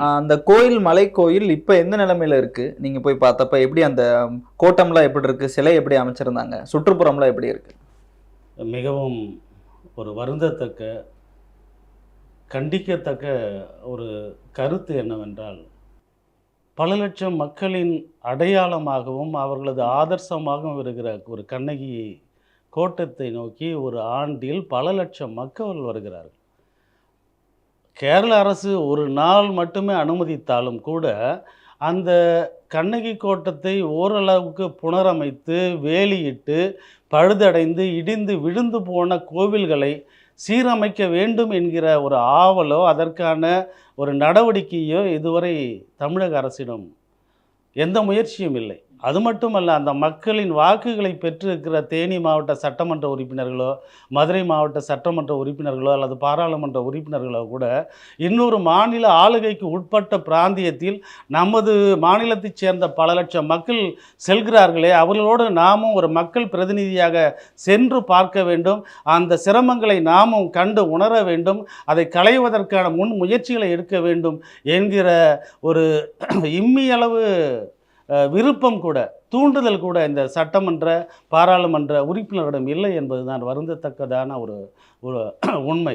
அந்த கோயில் மலை கோயில் இப்ப எந்த நிலைமையில இருக்கு? நீங்க போய் பார்த்தப்ப எப்படி அந்த கோட்டம்லாம் எப்படி இருக்கு? சிலை எப்படி அமைச்சிருந்தாங்க? சுற்றுப்புறம்லாம் எப்படி இருக்கு? மிகவும் ஒரு வருந்தத்தக்க, கண்டிக்கத்தக்க ஒரு கருத்து என்னவென்றால், பல லட்சம் மக்களின் அடையாளமாகவும், அவர்களது ஆதர்சமாகவும் இருக்கிற ஒரு கண்ணகி கோட்டத்தை நோக்கி ஒரு ஆண்டில் பல லட்சம் மக்கள் வருகிறார்கள். கேரள அரசு ஒரு நாள் மட்டுமே அனுமதித்தாலும் கூட, அந்த கண்ணகி கோட்டத்தை ஓரளவுக்கு புனரமைத்து, வேலியிட்டு, பழுதடைந்து, இடிந்து விழுந்து போன கோவில்களை சீரமைக்க வேண்டும் என்கிற ஒரு ஆவலோ, அதற்கான ஒரு நடவடிக்கையோ இதுவரை தமிழக அரசிடம் எந்த முயற்சியும் இல்லை. அது மட்டுமல்ல, அந்த மக்களின் வாக்குகளை பெற்றிருக்கிற தேனி மாவட்ட சட்டமன்ற உறுப்பினர்களோ, மதுரை மாவட்ட சட்டமன்ற உறுப்பினர்களோ அல்லது பாராளுமன்ற உறுப்பினர்களோ கூட இன்னொரு மாநில ஆளுகைக்கு உட்பட்ட பிராந்தியத்தில் நமது மாநிலத்தைச் சேர்ந்த பல லட்சம் மக்கள் செல்கிறார்களே, அவர்களோடு நாமும் ஒரு மக்கள் பிரதிநிதியாக சென்று பார்க்க வேண்டும். அந்த சிரமங்களை நாமும் கண்டு உணர வேண்டும். அதை களைவதற்கான முன் முயற்சிகளை எடுக்க வேண்டும் என்கிற ஒரு இம்மியளவு விருப்பம் கூட, தூண்டுதல் கூட இந்த சட்டமன்ற, பாராளுமன்ற உறுப்பினரிடம் இல்லை என்பது தான் வருந்தத்தக்கதான ஒரு ஒரு உண்மை.